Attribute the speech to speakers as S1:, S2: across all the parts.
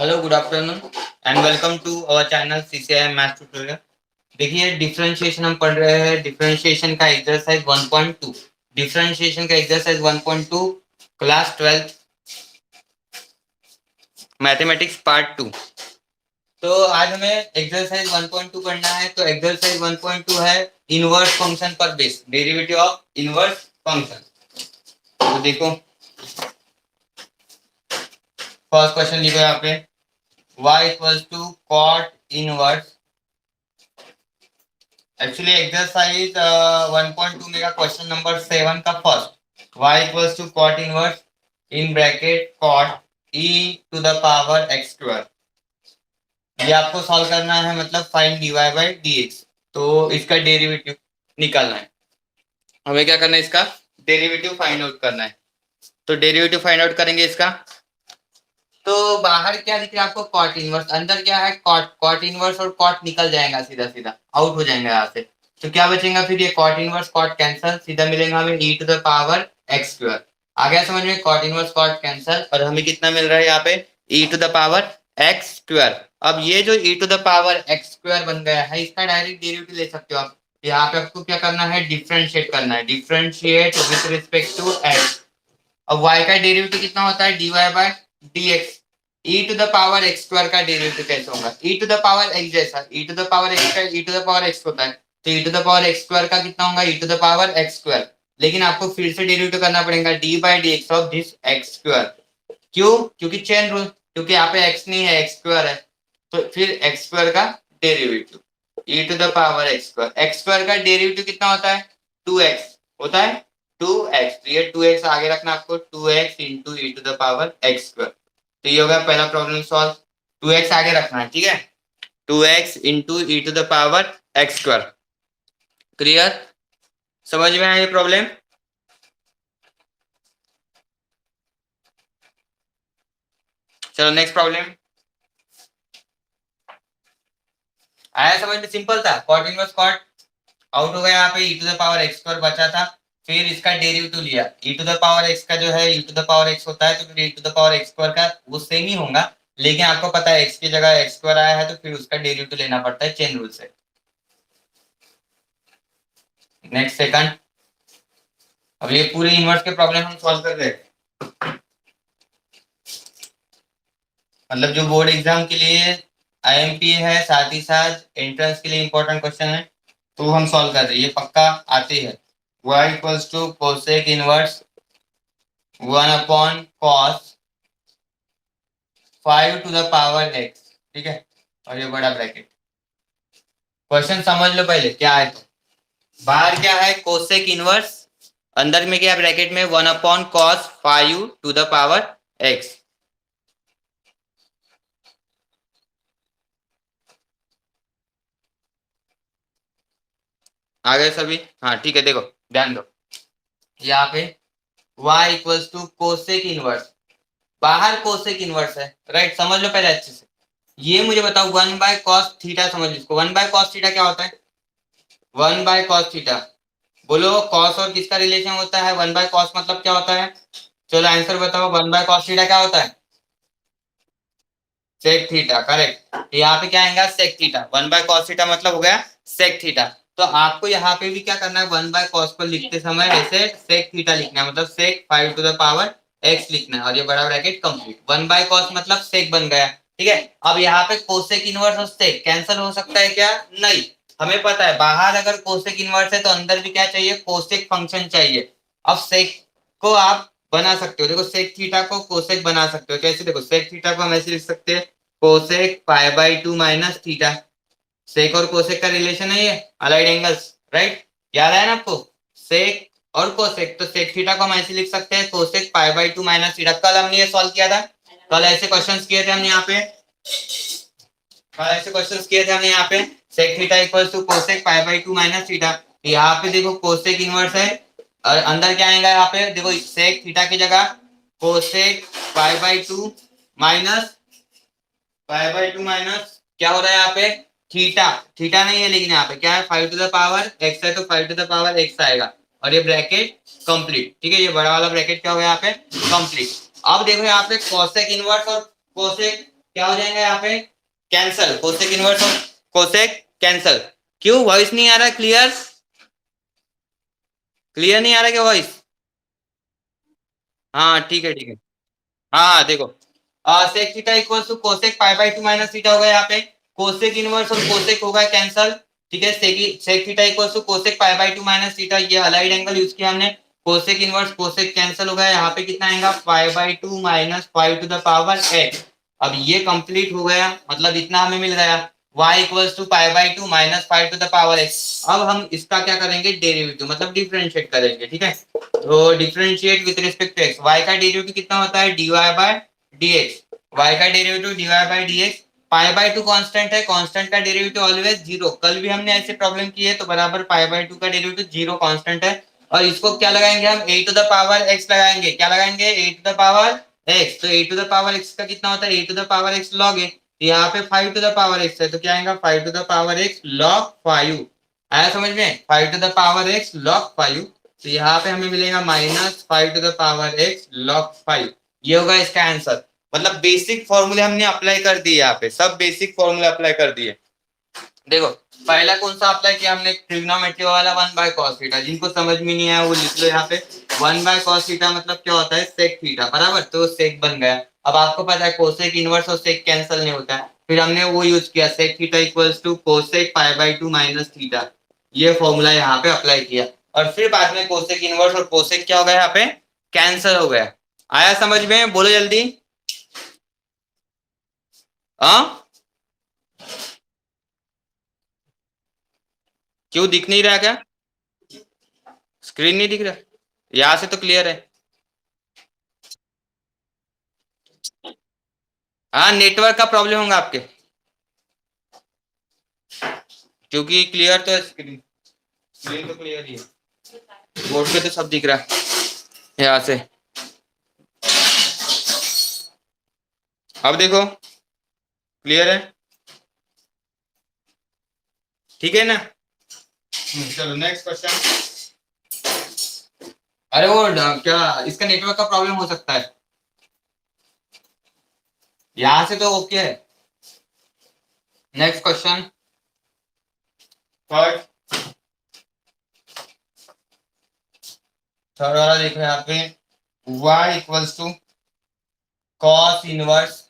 S1: Hello good afternoon and welcome to our channel CCI math tutorial. देखिए differentiation हम पढ़ रहे हैं। डिफरेंशिएशन का एक्सरसाइज 1.2, डिफरेंशिएशन का एक्सरसाइज 1.2 क्लास 12 मैथमेटिक्स पार्ट 2। तो आज हमें एक्सरसाइज 1.2 पढ़ना है। तो एक्सरसाइज 1.2 है इनवर्स फंक्शन पर base, derivative of inverse function. तो देखो फर्स्ट क्वेश्चन लिखो यहाँ पे y equals to cot inverse. Actually exercise 1.2 में का क्वेश्चन नंबर 7 का first y equals to cot inverse in bracket cot e to the power x square. ये आपको सॉल्व करना है, मतलब फाइंड dy बाई dx। तो इसका डेरिवेटिव निकालना है। हमें क्या करना है, इसका डेरिवेटिव फाइंड आउट करना है। तो डेरिवेटिव फाइंड आउट करेंगे इसका। तो बाहर क्या दिख रहा है आपको, कॉट इनवर्स। अंदर क्या है, कॉट इनवर्स, और कॉट निकल जाएगा, सीधा सीधा आउट हो जाएगा यहाँ से। तो क्या बचेगा फिर, ये कॉट इनवर्स कॉट कैंसल, सीधा मिलेगा हमें e to the power x square. आ गया समझ में, कॉट इनवर्स कॉट कैंसल, और हमें कितना मिल रहा है यहाँ पे e to the power x square. अब ये जो e to the power x square बन गया है, इसका डायरेक्ट डेरिवेटिव ले सकते हो आप। यहाँ पे आपको क्या करना है, डिफरेंशिएट करना है, differentiate with respect to x. अब y का डेरिवेटिव कितना होता है, dy by dx। e to the power x square का डेरिवेटिव कैसे होगा, e to the power x जैसा, e to the power x का e to the power x होता है, तो e to the power x square का कितना होगा, e to the power x square. लेकिन आपको फिर से डेरिवेटिव करना पड़ेगा d by D x of this x square. क्यों, क्योंकि चेन रूल, क्योंकि यहाँ पे x नहीं है, x स्क्वायर है। तो फिर x स्क्वायर का derivative e to the power x square. x square का डेरिवेटिव कितना होता है, 2x होता है, 2x। तो ये 2x आगे रखना आपको, 2x into e to the power x square. तो ये होगा पहला प्रॉब्लम सॉल्व। 2x आगे रखना है, ठीक है, 2x into e to the power x square. Clear, समझ में आया ये प्रॉब्लम। चलो नेक्स्ट प्रॉब्लम। आया समझ में, सिंपल था। कॉट इनवर्स कॉट आउट हो गया, यहाँ पे E to the power x square बचा था। फिर इसका डेरिवेटिव लिया, E to the power X का जो है E to the power X होता है, तो फिर E to the power x square का वो सेम ही होगा। लेकिन आपको पता है एक्स की जगह एक्स स्क्वायर आया है, तो फिर उसका डेरिवेटिव लेना पड़ता है चेन रूल से। Next second. अब ये पूरे इनवर्स के प्रॉब्लम हम सॉल्व कर रहे हैं, मतलब जो बोर्ड एग्जाम के लिए आईएमपी है, साथ ही साथ एंट्रेंस के लिए इंपॉर्टेंट क्वेश्चन है, तो हम सॉल्व कर रहे हैं, ये पक्का आते हैं। y equals to cosec inverse 1 upon cos 5 to the power x, ठीक है, और ये बड़ा ब्रैकेट। क्वेश्चन समझ लो पहले क्या है। तो बाहर क्या है, कोसेक इनवर्स, अंदर में क्या ब्रैकेट में 1 upon cos 5 to the power x। आ गए सभी, हाँ ठीक है। देखो ध्यान दो, यहाँ पे y equals to cosec inverse, बाहर कोसेक इनवर्स है, राइट, समझ लो पहले अच्छे से। ये मुझे बताओ 1 बाय कॉस थीटा, समझ लो इसको। 1 बाय कॉस थीटा क्या होता है, 1 बाय कॉस थीटा। बोलो कॉस और किसका रिलेशन होता है, 1 बाय कॉस मतलब क्या होता है। चलो आंसर बताओ, 1 बाय कॉस थीटा क्या होता है, सेक थीटा, करेक्ट। यहाँ पे क्या आएगा, sec theta. 1 by cos theta मतलब हो गया सेक थीटा। तो आपको यहाँ पे भी क्या करना है, 1 बाय कॉस को लिखते समय ऐसे सेक थीटा लिखना है, मतलब सेक 5 टू द पावर एक्स लिखना है, और ये बड़ा ब्रैकेट कंप्लीट। 1 बाय कॉस मतलब सेक बन गया, ठीक है। अब यहाँ पे कोसेक इनवर्स और सेक कैंसिल हो सकता है क्या, नहीं। हमें पता है बाहर अगर कोसेक इनवर्स है तो अंदर भी क्या चाहिए, कोसेक फंक्शन चाहिए। अब सेक को आप बना सकते हो, देखो सेक थीटा को कोसेक बना सकते हो कैसे, देखो सेक थीटा को हम ऐसे लिख सकते हैं, cosec pi by 2 minus theta. Sec और कोसेक का रिलेशन है ये, अलाइड एंगल्स, राइट, याद है ना आपको, सेक और कोसेक। तो सेक थीटा को हम ऐसे लिख सकते हैं, cosec pi by 2 minus theta. कल हमने ये सॉल्व किया था, कल ऐसे क्वेश्चंस किए थे हमने यहाँ पे, कल ऐसे क्वेश्चंस किए थे हमने यहाँ पे, sec theta equals to cosec pi by 2 minus theta. यहाँ पे देखो कोसेक इनवर्स है, और अंदर क्या आएगा, यहाँ पे देखो सेक थीटा की जगह cosec pi by 2 minus pi by 2 minus क्या हो रहा है यहाँ पे, थीटा। थीटा नहीं है, लेकिन यहाँ पे क्या है, 5 टू द पावर x है, तो 5 टू द पावर x आएगा, और ये ब्रैकेट कंप्लीट, ठीक है। ये बड़ा वाला ब्रैकेट क्या हो गया यहाँ पे, कंप्लीट। अब देखो यहाँ पे कोसेक इनवर्स और कोसेक क्या हो जाएगा यहाँ पे, cancel, cosec inverse of cosec cancel. क्यों वॉइस नहीं आ रहा क्लियर, क्लियर नहीं आ रहा क्या वॉइस? हाँ ठीक है ठीक है। हाँ देखो, sec theta equals to cosec pi by two minus theta होगा यहाँ पे, कोसेक इनवर्स और कोसेक होगा कैंसल। ठीक है, sec theta equals to cosec pi by two minus theta, ये अलाइड एंगल यूज किया हमने, कोसेक इनवर्स कोसेक कैंसल होगा, यहाँ पे कितना आएगा pi by two minus five to the power x. अब ये कंप्लीट हो गया, मतलब इतना हमें मिल गया, y equals to pi by two minus five to the power x. अब हम इसका क्या करेंगे, डेरिवेटिव मतलब डिफरेंशिएट करेंगे। ठीक है, तो differentiate with respect to x, y का डेरिवेटिव कितना होता है, dy बाय dx, y का derivative dy by dx, pi by two constant है, कांस्टेंट का डेरिवेटिव ऑलवेज जीरो, कल भी हमने ऐसे प्रॉब्लम की है, तो बराबर पाई बाय टू का डेरिवेटिव जीरो कांस्टेंट है। और इसको क्या लगाएंगे हम, a to the power x लगाएंगे, क्या लगाएंगे, a to the power x, तो ए टू द पावर एक्स का कितना होता है, A to the power X log A, यहाँ पे five to the power X है, तो क्या आएगा five to the power X log five. आया समझ में, five to the power X log five, तो यहाँ पे हमें मिलेगा minus five to the power X log five. ये होगा इसका आंसर। मतलब बेसिक फॉर्मूले हमने अप्लाई कर दिए, यहाँ पे सब बेसिक फॉर्मूले अप्लाई कर दिए। देखो पहला कौन सा अप्लाई किया हमने, ट्रिग्नोमेट्री वाला, वन बाय कॉस थीटा, जिनको समझ में नहीं आया वो लिख लो यहाँ पे, वन बाय कॉस थीटा मतलब क्या होता है, सेक थीटा, बराबर, तो सेक बन गया। अब आपको पता है कोसेक इनवर्स और सेक कैंसिल नहीं होता है, फिर हमने वो यूज किया, sec theta equals to cosec pi by two minus theta, ये फॉर्मूला यहाँ पे अप्लाई किया, और फिर बाद में कोसेक इनवर्स और कोसेक क्या हो गया यहाँ पे, कैंसिल हो गया। आया समझ में, बोलो जल्दी। हाँ, क्यों दिख नहीं रहा क्या, स्क्रीन नहीं दिख रहा, यहाँ से तो क्लियर है। हाँ नेटवर्क का प्रॉब्लम होगा आपके, क्योंकि क्लियर तो स्क्रीन, स्क्रीन तो क्लियर ही है, बोर्ड पे तो सब दिख रहा है यहाँ से। अब देखो क्लियर है, ठीक है ना। चलो नेक्स्ट क्वेश्चन। अरे वो क्या इसका नेटवर्क का प्रॉब्लम हो सकता है, यहाँ से तो ओके है। नेक्स्ट क्वेश्चन, थर्ड, थर्ड वाला देखो यहाँ पे, y equals to cos inverse,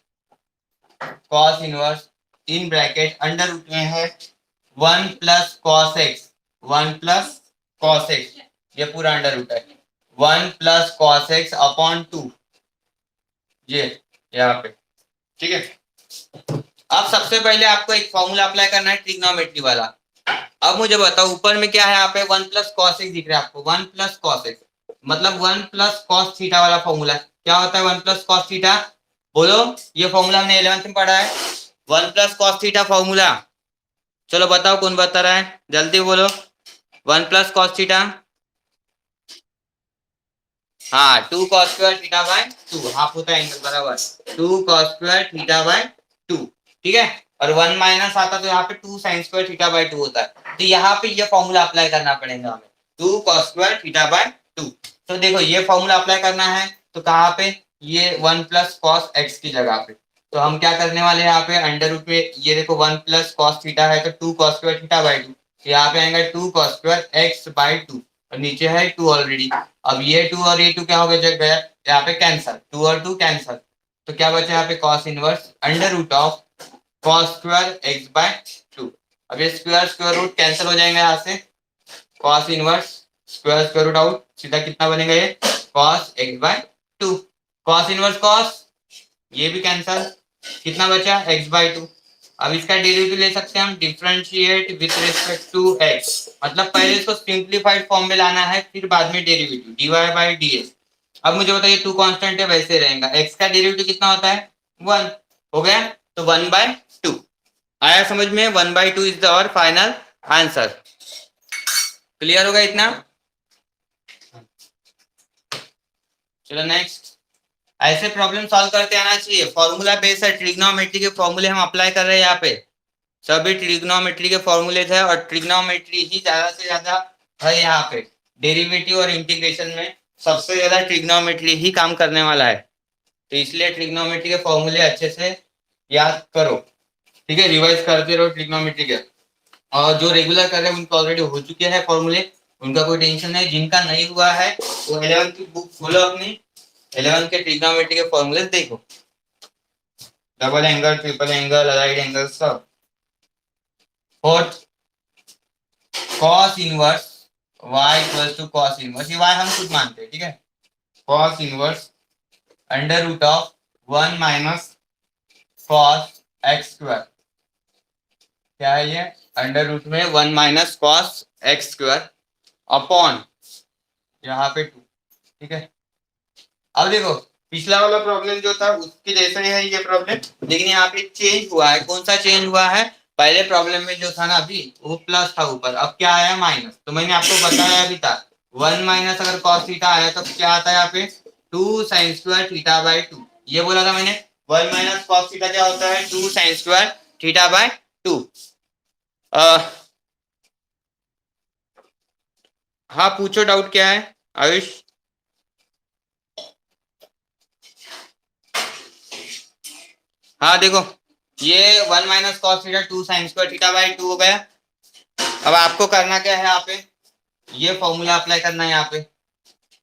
S1: cos inverse in bracket under root में है one plus cos x, one plus cos x, ये पूरा अंडर रूट है, one plus cos x upon two, ये यहाँ पे, ठीक है। अब सबसे पहले आपको एक फॉर्मूला अप्लाई करना है ट्रिग्नोमेट्री वाला। अब मुझे बताओ ऊपर में क्या है, यहाँ पे वन प्लस कॉस एक्स दिख रहा है आपको, वन प्लस कॉस एक्स मतलब वन प्लस कॉस थीटा वाला फॉर्मूला, क्या होता है वन प्लस कॉस थीटा, बोलो, ये फॉर्मूला हमने 11th में पढ़ा है, one plus cos theta formula, चलो बताओ कौन बता रहा है, जल्दी बोलो, वन प्लस कॉस थीटा, हाँ two cos square theta by two, half होता है एंगल, बराबर, two cos square theta by two, ठीक है। और वन माइनस आता तो यहाँ पे two sine square theta by two होता है, तो यहाँ पे ये फॉर्मूला अप्लाई करना पड़ेगा हमें, two cos square theta by two. तो देखो ये फॉर्मूला अप्लाई करना है, तो कहाँ पे, ये वन प्लस कॉस एक्स की जगह पे, तो हम क्या करने वाले हैं यहाँ पे अंडर रूट पे, ये देखो वन प्लस कॉस थीटा है तो two cos square theta by two, यहाँ पे आएगा two cos square x by two, और नीचे है टू ऑलरेडी। अब ये टू और ये टू क्या हो गया, जब गया यहाँ पे कैंसल, टू और टू कैंसल, तो क्या बचा यहाँ पे cos inverse under root of cos square x by two. अब ये स्क्वायर स्क्वायर रूट कैंसिल हो जाएंगे यहाँ से, cos inverse square root out, सीधा कितना बनेगा ये cos x by two, cos inverse cos, ये भी कैंसल, कितना बचा एक्स बाय टू। अब इसका डेरिवेटिव ले सकते हैं हम, differentiate with respect to x, मतलब पहले इसको सिंप्लीफाइड फॉर्म में लाना है, फिर बाद में डेरिवेटिव dy बाई dx। अब मुझे बताइए टू कांस्टेंट है वैसे रहेगा, x का डेरिवेटिव कितना होता है वन, हो गया, तो वन बाय टू। आया समझ में, one by two is the और फाइनल आंसर। क्लियर होगा इतना, चलो नेक्स्ट। ऐसे प्रॉब्लम सॉल्व करते आना चाहिए, फॉर्मूला बेस है, ट्रिग्नोमेट्री के फॉर्मूले हम अप्लाई कर रहे हैं यहाँ पे, सभी ट्रिग्नोमेट्री के फॉर्मूले है, और ट्रिग्नोमेट्री ही ज्यादा से ज्यादा है यहाँ पे, डेरिवेटिव और इंटीग्रेशन में सबसे ज्यादा ट्रिग्नोमेट्री ही काम करने वाला है, तो इसलिए ट्रिग्नोमेट्री के फॉर्मूले अच्छे से याद करो, ठीक है, रिवाइज करते रहो ट्रिग्नोमेट्री के। और जो रेगुलर कर रहे हैं उनको ऑलरेडी हो चुके हैं फॉर्मूले, उनका कोई टेंशन नहीं। जिनका नहीं हुआ है वो 11 की बुक खोलो अपनी, 11 के ट्रिग्नोमेट्री के फॉर्मूले देखो, double angle, triple angle, right angle सब। Fourth, cos inverse y equal to cos inverse, ये y हम खुद मानते हैं, ठीक है, cos inverse under root of 1 minus cos X square. क्या है ये? अंडर रूट में 1 minus cos X square upon यहाँ पे 2, ठीक है। अब देखो पिछला वाला प्रॉब्लम जो था उसके जैसा ही है ये प्रॉब्लम, लेकिन यहाँ पे चेंज हुआ है। कौन सा चेंज हुआ है? पहले प्रॉब्लम में जो था ना अभी वो प्लस था ऊपर, अब क्या आया? माइनस। तो मैंने आपको बताया भी था 1 माइनस अगर कॉस थीटा आया तो क्या आता है यहाँ पे? 2 साइन स्क्वायर थीटा बाय 2, ये बोला था मैंने। 1 माइनस कॉस थीटा क्या होता है? 2 साइन स्क्वायर थीटा बाय 2। हाँ पूछो, डाउट क्या है आयुष? हाँ देखो ये 1 minus cos theta 2 sine square theta by 2 हो गया। अब आपको करना क्या है? यहाँ पे ये फॉर्मूला अप्लाई करना है यहाँ पे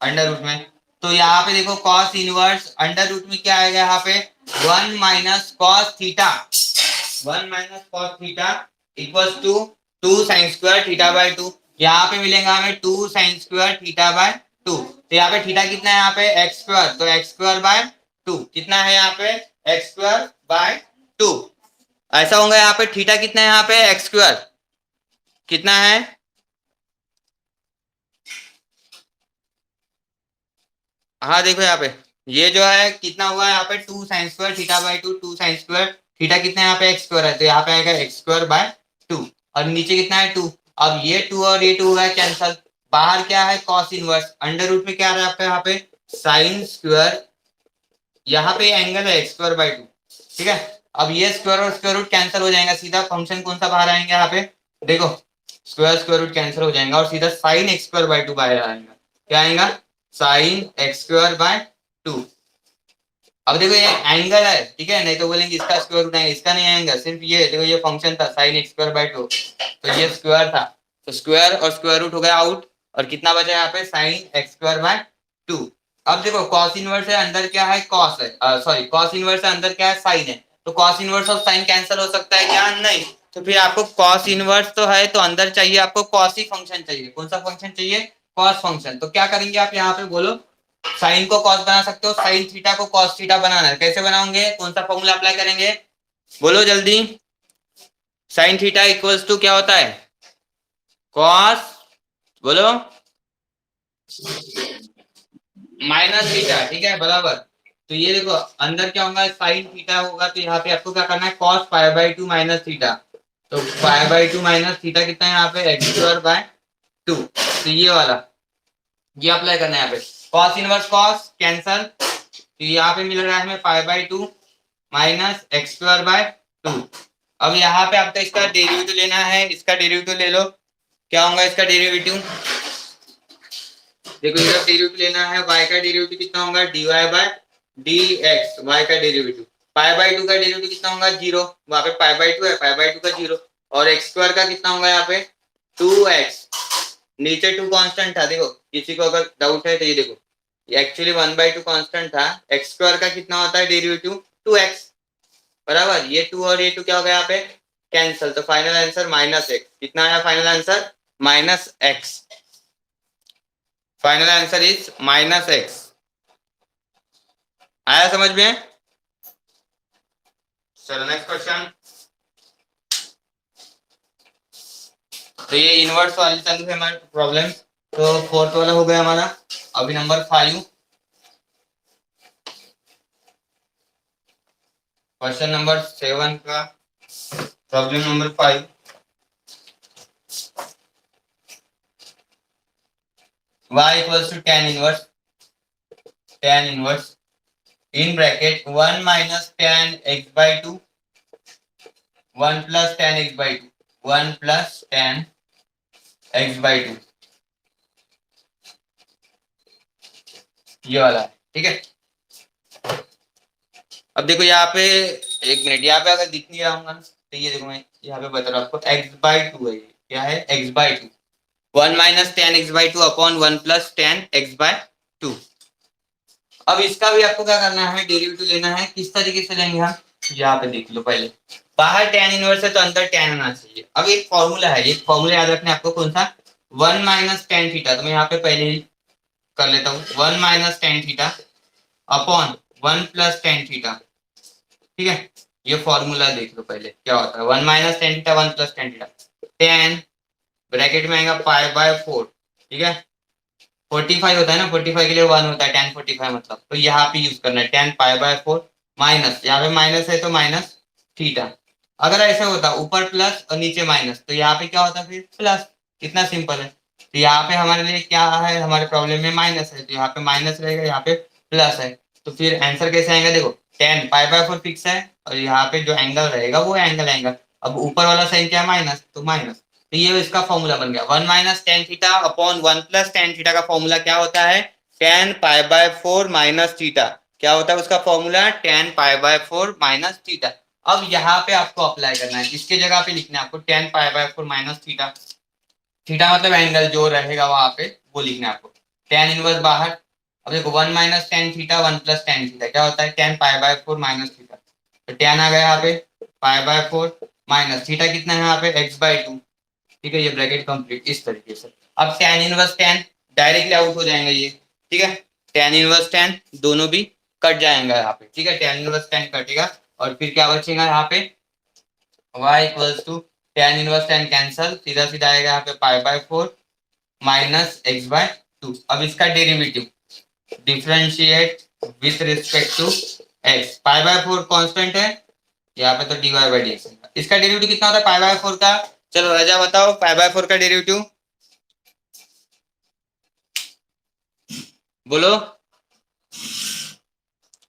S1: अंडर रूट में। तो यहाँ पे देखो कॉस इनवर्स अंडर रूट में क्या आएगा यहाँ पे? 1 minus cos theta, 1 minus cos theta equal to 2 sine square theta by 2। यहाँ पे मिलेगा हमें 2 साइन स्क्वायर थीटा बाय 2। तो यहाँ पे थीटा कितना है? यहाँ पे एक्स स्क्वायर, तो एक्स स्क्वायर बाय 2 कितना है यहाँ पे? X square by 2। ऐसा होगा यहाँ पे थीटा कितना है? यहाँ पे एक्स स्क्वायर कितना है? हाँ देखो यहाँ पे ये जो है कितना हुआ है यहाँ पे? 2 sine square theta by 2, 2 sine square theta कितना है यहाँ पे? एक्स स्क्वायर है, तो यहाँ पे आएगा एक्स स्क्वायर बाय 2। और नीचे कितना है? 2। अब ये 2 और ये 2 है कैंसल। बाहर क्या है? कॉस इनवर्स अंडर रूट में क्या आ रहा है आपका यहाँ पे? साइन स्क्वायर, यहाँ पे एंगल है एक्स स्क्वायर बाय 2, ठीक है। अब ये स्क्वायर और स्क्वायर रूट कैंसिल हो जाएगा, सीधा फंक्शन कौन सा बाहर आएंगे यहाँ पे? देखो स्क्वायर स्क्वायर रूट कैंसिल हो जाएगा और सीधा साइन एक्स स्क्वायर बाय 2 बाहर आएगा। क्या आएगा? Sine x square by 2। अब देखो ये एंगल है, ठीक है, नहीं तो बोलेंगे इसका स्क्वायर रूट है, इसका नहीं आएगा, सिर्फ ये देखो ये फंक्शन था साइन एक्स स्क्वायर बाय 2, तो ये स्क्वायर था, तो स्क्वायर और स्क्वायर रूट हो गया आउट, और कितना बचा यहाँ पे? Sine x square by 2। अब देखो कॉस इनवर्स है, अंदर क्या है? कॉस है, सॉरी कॉस इनवर्स है, अंदर क्या है? साइन है। तो कॉस इनवर्स और साइन कैंसिल हो सकता है क्या? नहीं। तो फिर आपको कॉस इनवर्स तो है, तो अंदर चाहिए आपको कॉस ही फंक्शन चाहिए। कौन सा फंक्शन चाहिए? Cos function. तो क्या करेंगे आप यहाँ पे बोलो? साइन को कॉस बना सकते हो, साइन थीटा को कॉस थीटा बनाना है, कैसे बनाओगे? कौन सा फॉर्मूला अप्लाई करेंगे? बोलो जल्दी। साइन थीटा इक्वल्स टू क्या होता है? कॉस, बोलो, माइनस थीटा, ठीक है बराबर। तो ये देखो अंदर क्या होगा? साइन थीटा होगा, तो यहाँ पे आपको क्या करना है? Cos pi by 2 minus theta. तो पाई बाय 2 माइनस थीटा कितना है यहाँ पे? X square by 2। तो ये वाला ये अप्लाई करना है यहाँ पे। कॉस इनवर्स कॉस कैंसल, तो यहाँ पे मिल रहा है हमें pi by 2 minus x square by 2। अब यहाँ पे आपका इसका डेरिवेटिव लेना है, इसका डेरिवेटिव ले लो। क्या होगा इसका डेरिवेटिव? देखो इसका डेरिवेटिव लेना है, y का डेरिवेटिव कितना होगा? dy बाय dx, y का डेरिवेटिव। पाई बाय 2 का डेरिवेटिव कितना होगा? 0, वहां पे पाई बाय 2 है, पाई बाय 2 का 0। और एक्स स्क्वायर का कितना होगा यहाँ पे? 2x, नीचे 2 कांस्टेंट था, देखो किसी को अगर डाउट है तो ये देखो, ये एक्चुअली 1/2 कांस्टेंट था। एक्स स्क्वायर का कितना होता है डेरिवेटिव? 2x, बराबर। ये 2 और ये 2 क्या हो गया यहाँ पे? कैंसल। तो फाइनल आंसर माइनस एक्स। कितना आया final answer? Minus x. Final answer is minus x. आया समझ में? चलो नेक्स्ट क्वेश्चन। तो ये इनवर्स वाली चालू है हमारे प्रॉब्लम। तो फोर्थ वाला हो गया हमारा। अभी नंबर 5, क्वेश्चन नंबर 7 का problem number 5। y equals to tan inverse in bracket 1 minus tan x by 2, 1 plus tan x by 2, 1 plus tan x by 2, ये वाला है, ठीक है। अब देखो यहाँ पे एक मिनट, यहाँ पे अगर दिख नहीं रहा होगा तो ये देखो, मैं यहाँ पे बता रहा हूँ आपको, x/2 है ये। क्या है? x/2। 1 - tan x/2 upon 1 + tan x/2। अब इसका भी आपको क्या करना है, डेरिवेटिव लेना है। किस तरीके से लेंगे हम, यहाँ पे देख लो। पहले बाहर tan इनवर्स है तो अंदर tan आना चाहिए। अब एक फॉर्मूला है, एक फॉर्मूला याद रखना है आपको। कौन सा? 1 - tan थीटा। तो मैं यहाँ पे पहले ही कर लेता हूँ। 1 - tan theta upon 1 + tan theta. ठीक है, ये फॉर्मूला देख लो पहले क्या होता है। 1 - tan theta 1 + tan theta. tan bracket में आएगा π/4। ठीक है, 45 होता है ना, 45 के लिए 1 होता है, tan 45 मतलब। तो यहाँ पे यूज करना है tan π/4 माइनस, यहाँ पे माइनस है तो माइनस थीटा। अगर ऐसा होता ऊपर प्लस और नीचे माइनस, तो यहाँ पे क्या होता फिर प्लस। कितना सिंपल है। तो यहाँ पे हमारे लिए क्या है, हमारे प्रॉब्लम में माइनस है, तो यहाँ पे माइनस रहेगा, यहाँ पे प्लस है। तो फिर आंसर कैसे आएगा, देखो tan π/4 फिक्स है और यहाँ पे जो एंगल रहेगा वो एंगल आएगा। अब ऊपर वाला साइन क्या है, माइनस, तो माइनस। तो ये इसका फॉर्मूला बन गया। 1 - tan theta upon 1 + tan theta का फॉर्मूला क्या होता है, tan π/4 माइनस थीटा। क्या होता है उसका फॉर्मूला, tan π/4 माइनस थीटा। अब यहाँ पे आपको अप्लाई करना है, इसके जगह पे लिखना है आपको tan π/4 माइनस थीटा। थीटा मतलब एंगल जो रहेगा वहां पे, वो लिखना है आपको। tan इनवर्स बाहर। अब देखो 1 - tan थीटा 1 + tan थीटा क्या होता है, tan π/4 माइनस थीटा। तो tan आ गया यहाँ पे π/4 माइनस थीटा कितना है यहाँ पे x/2। ठीक है, ये ब्रैकेट कंप्लीट इस तरीके से। अब tan inverse tan directly out हो जाएंगे ये। ठीक है, tan इनवर्स tan दोनों भी कट जाएंगे यहाँ पे। ठीक है, tan इनवर्स tan कटेगा और फिर क्या बचेगा यहाँ पे, y = tan inverse tan cancel, सीधा सीधा आएगा यहाँ पे π/4 माइनस x/2। अब इसका derivative differentiate with respect to x। π/4 constant है, यहाँ पे तो dy/dx। इसका डेरिवेटिव कितना होता है π/4 का, चलो राजा बताओ π/4 का डेरिवेटिव बोलो।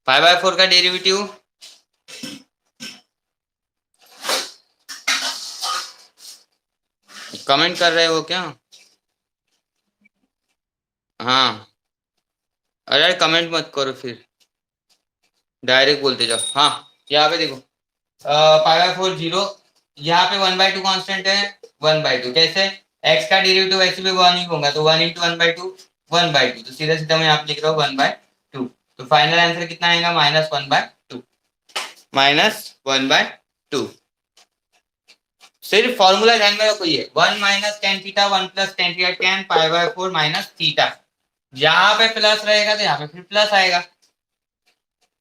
S1: π/4 का डेरिवेटिव कमेंट कर रहे हो क्या? हाँ, अरे कमेंट मत करो फिर, डायरेक्ट बोलते जाओ। हाँ, यहाँ पे देखो π/4 0, यहाँ पे 1/2 कांस्टेंट है। 1/2 कैसे, x का डेरिवेटिव वैसे भी 1 ही होगा, तो 1 × 1/2 1/2। तो सीधा सीधा मैं यहाँ पे लिख रहा हूँ 1/2। तो फाइनल आंसर कितना आएगा, -1/2। -1/2। सिर्फ फॉर्मूला ध्यान में रखो, ये 1 - tan theta 1 + tan theta tan π/4 minus theta. यहाँ पे प्लस रहेगा तो यहाँ पे फिर प्लस आएगा,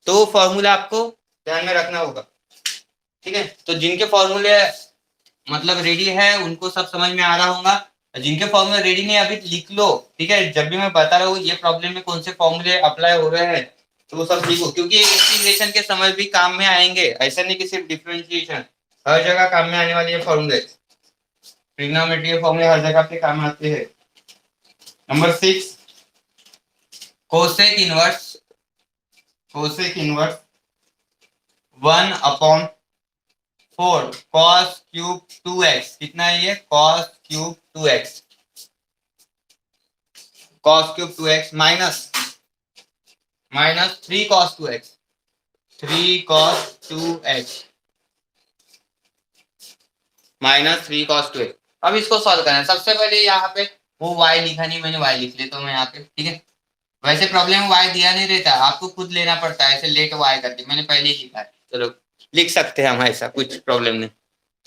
S1: तो फॉर्मूला आपको ध्यान में रखना होगा। ठीक है, तो जिनके फॉर्मूले मतलब रेडी है उनको सब समझ में आ रहा होगा। जिनके फॉर्मूले रेडी नहीं अभी लिख लो। ठीक है, जब भी मैं बता रहा हूँ ये प्रॉब्लम में कौन से फॉर्मूले अप्लाई हो रहे हैं तो वो सब लिखो, क्योंकि इंटीग्रेशन के समय भी काम में आएंगे। ऐसा नहीं कि सिर्फ डिफरेंशिएशन, हर जगह काम में आने वाले ये फॉर्मूले, ट्रिग्नोमेट्री के फॉर्मूले हर जगह पे काम आते हैं। Number 6, cosec inverse 1/4 cos³ 2x। कितना है ये, cos³ 2x, cos³ 2x minus 3 cos²x, 3 cos²x minus 3 cos²x। अब इसको सॉल्व करना है। सबसे पहले यहाँ पे वो y लिखा नहीं, मैंने y लिख लेता हूँ मैं यहाँ पे। ठीक है, वैसे प्रॉब्लम में y दिया नहीं रहता, आपको खुद लेना पड़ता है ऐसे लेट y करके। मैंने पहले ही लिखा है, चलो लिख सकते हैं हम, ऐसा कुछ प्रॉब्लम नहीं।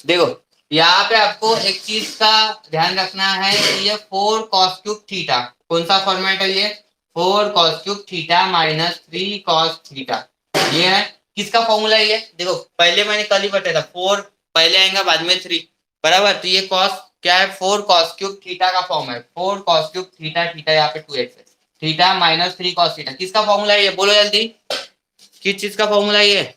S1: देखो यहाँ पे आपको एक चीज का ध्यान रखना है कि ये 4 cos³ थीटा, कौन सा फॉर्मेट है ये, 4 cos³ theta minus 3 cos theta. ये है किसका फॉर्मूला है ये, देखो पहले मैंने कल ही बताया था 4 पहले आएगा बाद में 3 बराबर। तो ये cos क्या है, 4 cos³ थीटा का फॉर्म है। 4 cos³ थीटा, थीटा यहाँ पे 2x है, थीटा माइनस 3 cos थीटा। किसका फॉर्मूला है ये, बोलो जल्दी, किस चीज का फॉर्मूला है ये,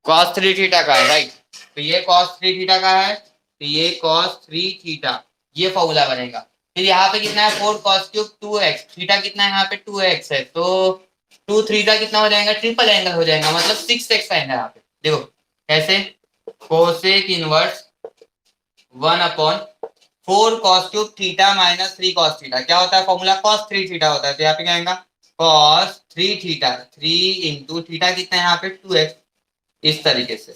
S1: cos3 थीटा का है, राइट। तो ये cos3 थीटा का है, तो ये cos3 थीटा, ये फॉर्मूला बनेगा। फिर यहाँ पे कितना है, 4 cos³ 2x, थीटा कितना है यहाँ पे 2x है, तो 2 थीटा कितना हो जाएगा, ट्रिपल एंगल हो जाएगा, मतलब 6x आएगा यहाँ पे। देखो कैसे, cosec inverse 1/4 cos³ theta minus 3 cos theta क्या होता है फॉर्मूला, cos3 थीटा होता है। तो यहाँ पे क्या आएगा कॉस 3 थीटा, 3 इंटू थीटा कितना है यहाँ पे 2x, इस तरीके से।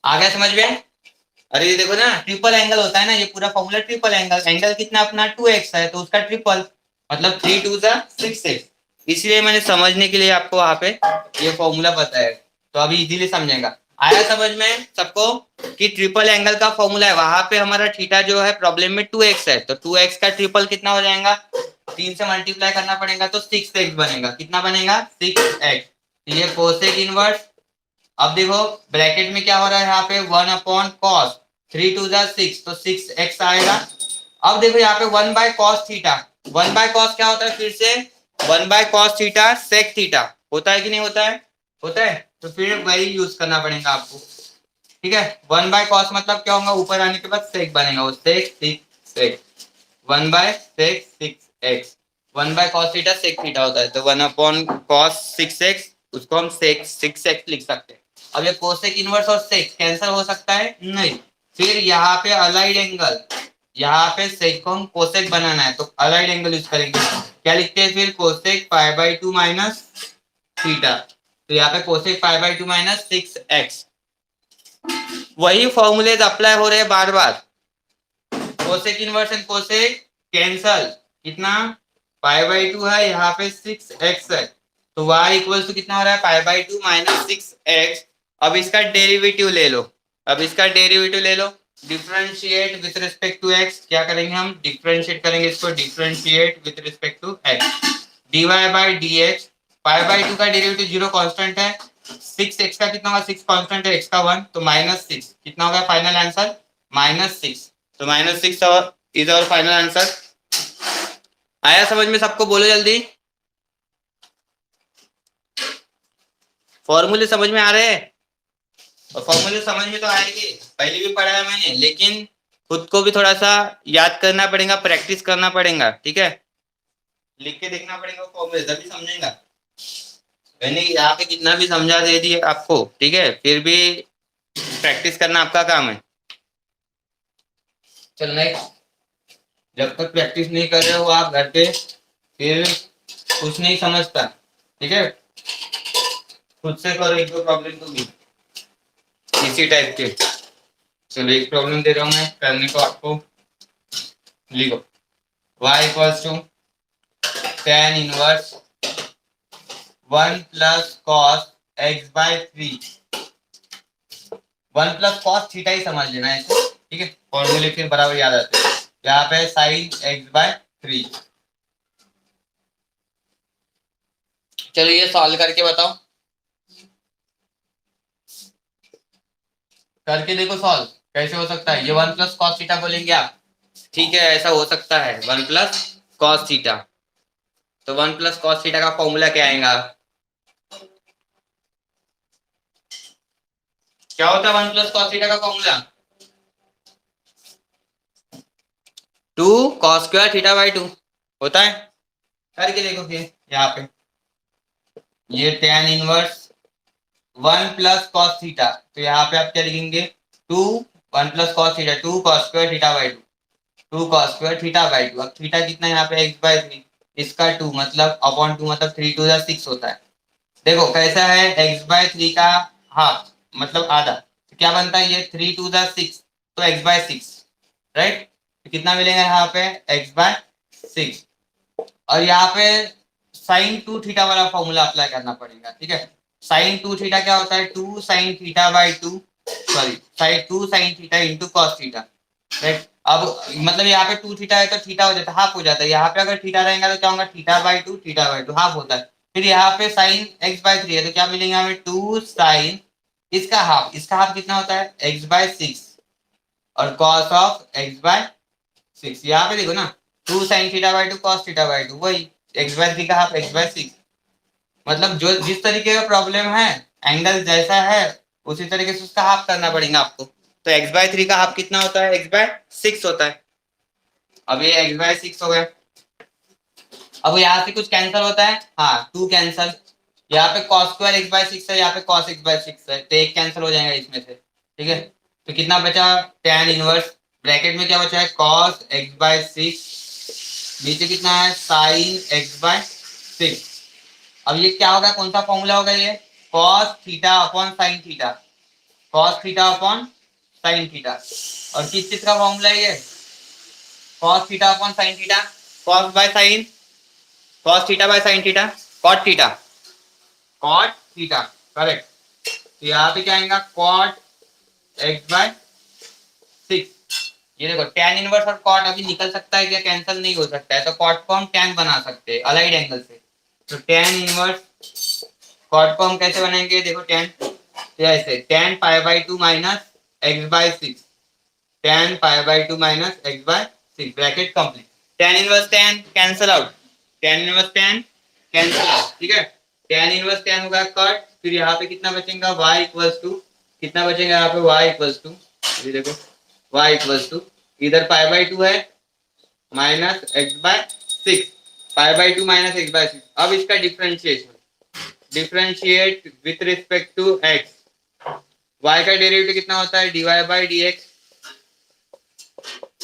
S1: आ गया समझ में? अरे ये देखो ना, ट्रिपल एंगल होता है ना, ये पूरा फॉर्मूला ट्रिपल एंगल, एंगल कितना अपना 2x है तो उसका ट्रिपल, मतलब 3 2 6x, इसलिए मैंने समझने के लिए आपको वहां पे ये फॉर्मूला बताया, तो अभी इजीली समझेगा। आया समझ में सबको कि ट्रिपल एंगल का फॉर्मूला है, वहां पे हमारा थीटा जो है प्रॉब्लम में 2x है, तो 2x का ट्रिपल कितना हो जाएगा, 3 से मल्टीप्लाई करना पड़ेगा तो 6x बनेगा। कितना बनेगा 6x, ये कोसेक इनवर्स। अब देखो ब्रैकेट में क्या हो रहा है यहाँ पे 1 अपॉन कॉस 3 2 6, तो 6x आएगा। अब देखो यहाँ पे 1 by cos theta, 1 by cos क्या होता है, फिर से 1 by cos theta sec theta, होता है कि नहीं होता है? होता है, तो फिर वही यूज करना पड़ेगा आपको। ठीक है, 1 बाय कॉस मतलब क्या होगा, ऊपर आने के बाद सेक बनेगा, वो sec 6x, 1 by sec 6x, 1 by cos theta sec theta होता है, तो 1 अपॉन कॉस 6x, उसको हम सेक 6x लिख सकते हैं। अब ये कोसेक इनवर्स और सेक कैंसिल हो सकता है? नहीं। फिर यहाँ पे अलाइड एंगल, यहाँ पे सेक को हम कोसेक बनाना है तो अलाइड एंगल यूज करेंगे, क्या लिखते हैं फिर, cosec pi by 2 minus theta, तो यहाँ पे cosec pi by 2 minus 6x। वही फॉर्मूलेज अप्लाई हो रहे हैं बार बार, cosec inverse and cosec cancel, कितना पाई बाई 2 है, यहाँ पे 6x है, तो y इक्वल टू कितना हो रहा है, पाई बाई 2 माइनस 6x। अब इसका डेरिवेटिव ले लो, अब इसका डेरिवेटिव ले लो, differentiate with respect to x, क्या करेंगे हम, डिफरेंशिएट करेंगे इसको, differentiate with respect to x, dy by dx, pi by 2 का डेरिवेटिव 0 कांस्टेंट है, 6x का कितना होगा, 6 कांस्टेंट है, x का 1, तो -6, कितना होगा फाइनल आंसर, -6, तो -6 इज आवर फाइनल आंसर। आया समझ में सबको, बोलो जल्दी, फॉर्मूले समझ में आ रहे हैं? और फॉर्मूले समझ में तो आएंगे, पहले भी पढ़ा है मैंने, लेकिन खुद को भी थोड़ा सा याद करना पड़ेगा, प्रैक्टिस करना पड़ेगा, ठीक है, लिख के देखना पड़ेगा फॉर्मूले, तभी समझेगा। मैंने यहाँ पे कितना भी समझा दे दिए आपको, ठीक है, फिर भी प्रैक्टिस करना आपका काम है। चल नेक्स्ट, जब तक प्रैक्टिस नहीं कर रहे हो आप घर पे, फिर कुछ नहीं समझता, ठीक है, खुद से करो, एक दो प्रॉब्लम तो भी इसी टाइप के। चलो एक प्रॉब्लम दे रहा हूँ मैं करने को आपको, लिखो y equals to tan inverse 1 plus cos x by 3, 1 plus cos theta ही समझ लेना है इसको, ठीक है, फॉर्मूले फिर बराबर याद आते हैं। यहाँ पे साइन x बाय 3, चलो ये सॉल्व करके बताओ, करके देखो सॉल्व कैसे हो सकता है। ये 1 प्लस कॉस थीटा बोलेंगे आप, ठीक है, ऐसा हो सकता है 1 प्लस कॉस थीटा, तो 1 प्लस कॉस थीटा का फॉर्मूला क्या आएगा, क्या होता है 1 प्लस कॉस थीटा का formula, 2 cos square theta by 2 होता है। करके देखो फिर यहाँ पे, ये tan inverse 1 plus cos theta, तो यहाँ पे आप क्या लिखेंगे, 2 1 plus cos theta 2 cos square theta by 2, 2 cos square theta by 2, अब थीटा कितना है यहाँ पे x बाई 3, इसका 2 मतलब अपॉन 2 मतलब 3 2 6 होता है। देखो कैसा है, x बाय 3 का हाफ मतलब आधा, तो क्या बनता है, ये 3 2 6, तो x बाय 6, राइट, तो कितना मिलेगा यहाँ पे x बाय 6, और यहाँ पे साइन 2 थीटा वाला फॉर्मूला अप्लाई करना पड़ेगा, ठीक है, साइन 2 थीटा क्या होता है, 2 sine theta by 2, sorry sine 2 sine theta into cos theta, right. अब मतलब यहाँ पे 2 थीटा है तो थीटा हो जाता है, हाफ हो जाता है, यहाँ पे अगर थीटा रहेगा तो क्या होगा, theta by 2 theta by 2 half होता है। फिर यहाँ पे साइन x बाय 3 है तो क्या मिलेगा हमें, 2 साइन इसका हाफ, इसका हाफ कितना होता है x बाय 6, और कॉस ऑफ x बाय 6, यहाँ पे देखो ना 2 sine theta by 2 cos theta by 2, वही x बाय 3 का हाफ x बाय 6, मतलब जो जिस तरीके का प्रॉब्लम है, एंगल जैसा है उसी तरीके से उसका हाफ करना पड़ेगा आपको, तो x बाय 3 का हाफ कितना होता है, x बाय 6 होता है। अब ये x बाय 6 हो गया, अब यहाँ से कुछ कैंसिल होता है, हाँ 2 कैंसिल, यहाँ पे cos स्क्वायर x बाय 6 है, यहाँ पे cos x बाय 6 है, तो एक कैंसिल हो जाएगा इसमें से, ठीक है, तो कितना बचा tan इनवर्स, ब्रैकेट में क्या बचा है cos x बाय 6, नीचे कितना है sin x बाय 6, अब ये क्या होगा, कौन सा फॉर्मूला होगा ये, cos theta upon sine theta, cos theta upon sine theta. और किस चीज का फॉर्मूला है ये, cos theta upon sine theta, cos by sine, cos theta by sine theta, cot theta, cot theta, correct. तो यहाँ पे क्या आएगा, कॉट एक्स बाय 6। ये देखो tan इनवर्स और कॉट अभी निकल सकता है क्या, कैंसिल नहीं हो सकता है, तो कॉट को हम tan बना सकते हैं अलाइड एंगल से। तो tan इनवर्स कॉट को हम कैसे बनाएंगे, देखो tan, तो ऐसे tan pi by 2 minus x by 6, tan pi by 2 minus x by 6, bracket complete. tan inverse tan cancel out, tan inverse tan cancel out, ठीक है। tan इनवर्स tan होगा कट, फिर यहाँ पे कितना बचेगा, y इक्वल्स टू, कितना बचेगा यहाँ पे, y इक्वल्स टू, ये देखो y इक्वल्स टू, इधर पाई बाई 2 है minus x by 6, pi by 2 minus x by 6। अब इसका differentiation, differentiate with respect to x, y का डेरिवेटिव कितना होता है, dy by dx,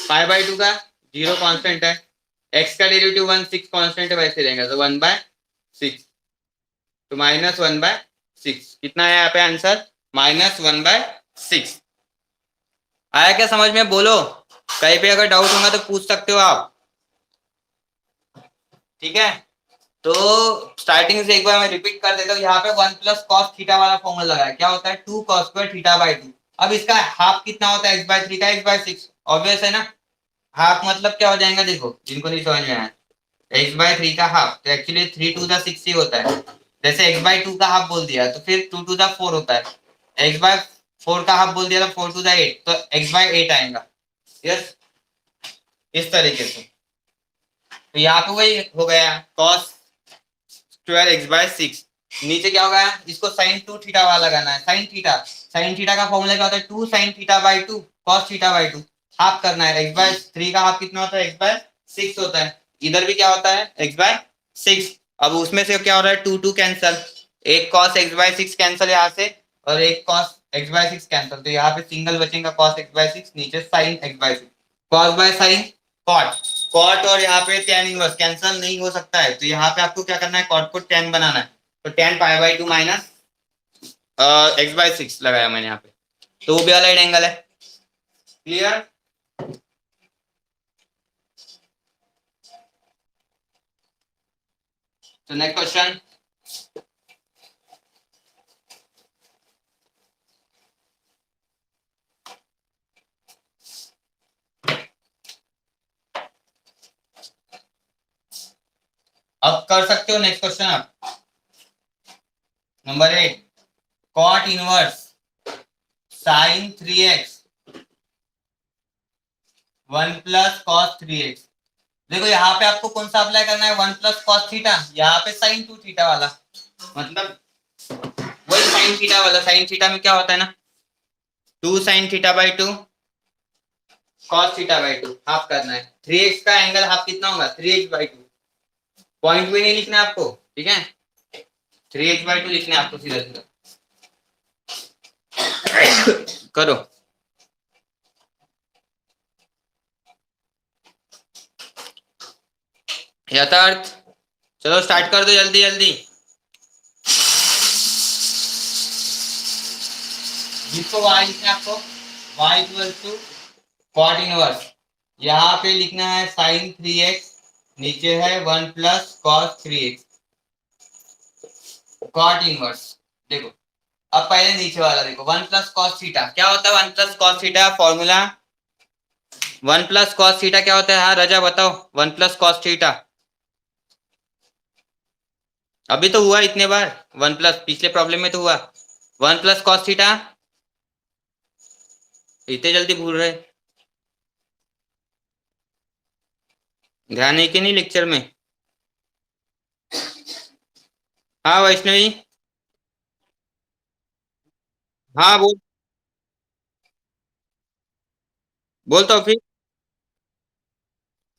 S1: pi by 2 का 0 कांस्टेंट है, x का डेरिवेटिव 1 6 कांस्टेंट है, वैसे रहेगा, तो 1 बाय 6, तो माइनस 1 बाय 6, कितना है यहाँ पे आंसर, माइनस 1 बाय 6। आया क्या समझ में, बोलो, कहीं पे अगर डाउट होगा तो पूछ सकते हो आप, ठीक है। तो स्टार्टिंग से एक बार मैं रिपीट कर देता हूँ, यहाँ पे 1 प्लस कॉस थीटा वाला फॉर्मूला लगा है, क्या होता है 2 कॉस स्क्वायर थीटा बाई 2। अब इसका हाफ कितना होता है, एक्स बाय 3 का एक्स बाय 6, ऑब्वियस है ना। हाफ मतलब क्या हो जाएगा, देखो जिनको नहीं समझ में आया, एक्स बाय 3 का हाफ, तो एक्चुअली 3 टू द 6 ही होता है, जैसे एक्स बाय 2 का हाफ बोल दिया तो फिर 2 टू द 4 होता है, एक्स बाय 4 का हाफ बोल दिया तो 4 टू द 8, तो एक्स बाय 8 आएगा, यस, इस तरीके से। तो यहाँ पे वही हो गया कॉस स्क्वायर एक्स बाय 6, नीचे क्या होगा, इसको साइन 2 थीटा वाला लगाना है, साइन थीटा, साइन थीटा का फॉर्मूला क्या होता है, 2 sine theta by 2 cos theta by 2, half करना है, एक्स बाय 3 का हाफ कितना होता है, एक्स बाय 6 होता है, इधर भी क्या होता है, एक्स बाय 6। अब उसमें से क्या हो रहा है, 2 2 कैंसल, एक कॉस एक्स बाय 6 कैंसल यहाँ से, और एक कॉस एक्स बाय 6 कैंसल, तो यहाँ पे सिंगल बचेगा कॉस एक्स बाय 6, नीचे sine x by 6, cos by sine cot, cot और यहाँ पे tan इनवर्स कैंसिल नहीं हो सकता है, तो यहाँ पे आपको क्या करना है, कॉट को tan बनाना है, तो tan pi by 2 minus x by 6 लगाया मैंने यहाँ पे, तो वो भी अलाइड एंगल है, क्लियर। तो नेक्स्ट क्वेश्चन, अब कर सकते हो नेक्स्ट क्वेश्चन आप, number 8, cot inverse sine 3x 1 plus cos 3x। देखो यहाँ पे आपको कौन सा अप्लाई करना है, 1 प्लस कॉस थीटा, यहाँ पे साइन 2 थीटा वाला, मतलब वही साइन थीटा वाला, साइन थीटा में क्या होता है ना, 2 sine theta by 2 cos theta by 2, half करना है, 3x का एंगल हाफ कितना होगा, 3x बाई 2, पॉइंट भी नहीं लिखना है आपको, ठीक है, 3x बाई 2 लिखना है आपको, सीधा सीधा करो। यथार्थ, चलो स्टार्ट कर दो जल्दी जल्दी, जिसको y लिखना है आपको, y equal to cot inverse, यहाँ पे लिखना है साइन 3x, नीचे है 1 plus cos 3x, cot inverse. देखो अब पहले नीचे वाला देखो, 1 प्लस कॉस थीटा क्या होता है, 1 plus cos theta formula, 1 plus cos theta क्या होता है, हाँ रजा बताओ, 1 प्लस कॉस थीटा, अभी तो हुआ इतने बार, 1 प्लस पिछले प्रॉब्लम में तो हुआ, 1 प्लस कॉस थीटा, इतने जल्दी भूल रहे, ध्यान है कि नहीं लेक्चर में। हाँ वैष्णवी, हाँ बोल, बोल तो फिर,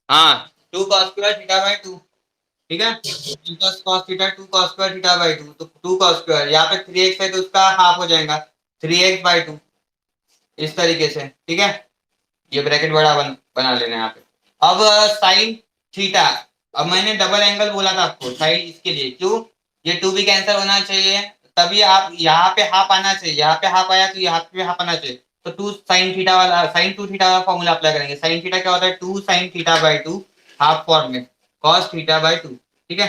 S1: हाँ 2 कॉस स्क्वायर थीटा बाई 2, ठीक है, 2 cos theta 2 cos square theta by 2, तो 2 कॉस स्क्वायर, यहाँ पे 3x है तो उसका हाफ हो जाएगा, 3x बाई 2, इस तरीके से, ठीक है, ये ब्रैकेट बड़ा बना लेना है यहाँ पे। अब साइन थीटा, अब मैंने डबल एंगल बोला था आपको साइन, इसके लिए क्यों, ये 2 भी कैंसिल होना चाहिए, तभी आप यहाँ पे हाफ आना चाहिए, यहाँ पे हाफ आया तो यहाँ पे हाफ आना चाहिए। तो 2 साइन थीटा वाला, साइन 2 थीटा वाला फॉर्मूला अप्लाई करेंगे। साइन थीटा क्या होता है, 2 sine theta by 2 half form में कॉस थीटा बाई 2, ठीक है।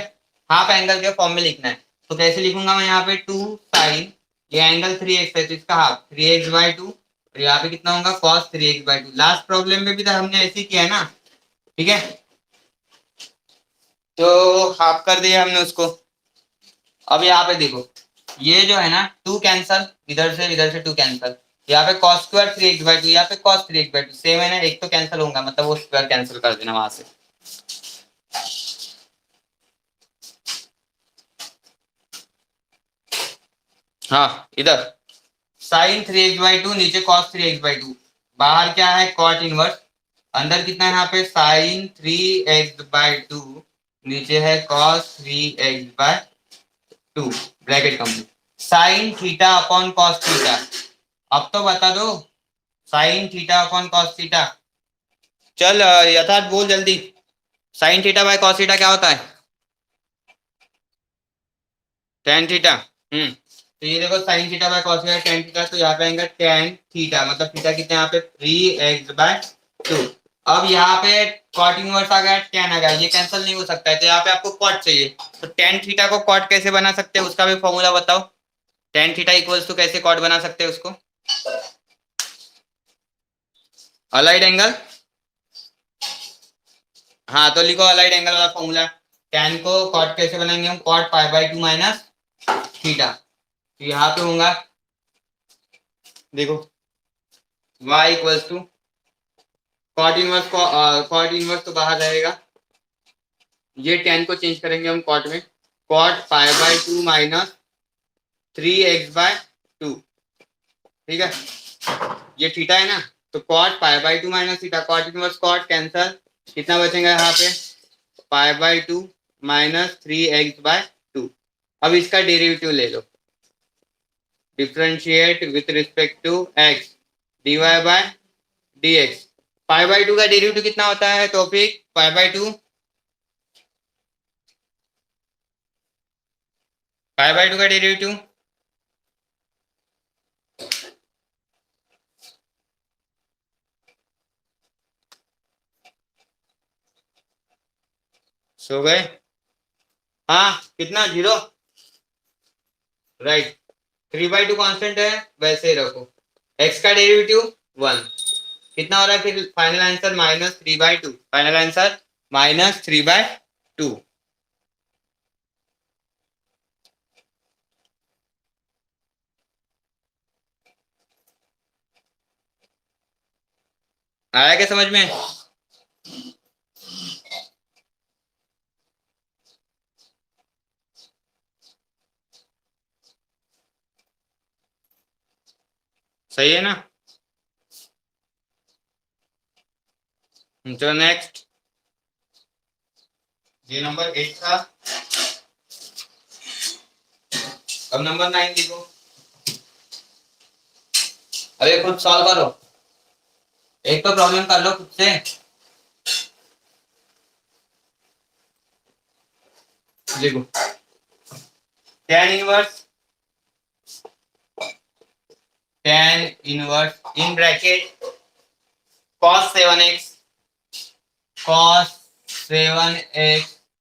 S1: हाफ एंगल के फॉर्म में लिखना है, तो कैसे लिखूंगा मैं यहाँ पे 2 साइन, ये एंगल 3x है तो इसका हाफ 3x बाई 2, और यहाँ पे कितना होगा cos 3x by 2। Last problem में भी तो हमने ऐसे ही किया है ना, ठीक है। तो हाफ कर दिया हमने उसको। अब यहाँ पे देखो, ये जो है ना 2 कैंसल, इधर से 2 कैंसल, यहाँ पे cos स्क्वायर 3x/2, यहाँ पे cos 3x/2 सेम है ना, एक तो कैंसिल होगा, मतलब वो स्क्वायर कैंसिल कर देना वहां से। हाँ इधर sin 3x/2 नीचे cos 3x/2, बाहर क्या है cot इनवर्स, अंदर कितना है यहाँ पे sin 3x/2 नीचे है cos 3x/2, bracket complete. sin theta upon cos theta, अब तो बता दो sin theta upon cos theta. चल यथार्थ बोल जल्दी, sin theta by cos theta क्या होता है, tan थीटा। तो ये देखो sin theta by cos theta tan theta, तो यहाँ पे आएगा tan थीटा, मतलब थीटा कितने यहाँ पे 3x/2। अब यहाँ पे cot इनवर्स आ गया, tan आ गया, ये कैंसिल नहीं हो सकता है, तो यहाँ पे आपको cot चाहिए। तो tan थीटा को cot कैसे बना सकते हैं उसका भी फॉर्मूला बताओ। tan थीटा इक्वल्स टू कैसे cot बना सकते हैं उसको, अलाइड एंगल। हाँ तो लिखो अलाइड एंगल वाला फॉर्मूला, tan को cot कैसे बनाएंगे हम, cot π/2 माइनस थीटा। तो यहाँ पे होगा देखो y equals to cot inverse, cot inverse तो बाहर रहेगा, ये tan को चेंज करेंगे हम cot में, cot π/2 माइनस 3x/2, ठीक है। ये थीटा है ना, तो cot π/2 minus theta, cot inverse cot cancel, कितना बचेगा यहाँ पे π/2 माइनस 3x/2। अब इसका डेरिवेटिव ले लो, differentiate with respect to x, dy/dx। π/2 का डेरिवेटिव कितना होता है टॉपिक, π/2 का डेरिवेटिव सो गए, हाँ कितना 0, राइट। 3/2 कांस्टेंट है वैसे ही रखो, x का डेरिवेटिव 1, कितना हो रहा है फिर फाइनल आंसर -3/2, फाइनल आंसर -3/2। आया क्या समझ में, सही है ना। चलो नेक्स्ट, ये नंबर 8 था, अब नंबर 9 लिखो। अरे खुद सॉल्व करो, एक तो प्रॉब्लम कर लो खुद से। देखो tan inverse in bracket cos 7x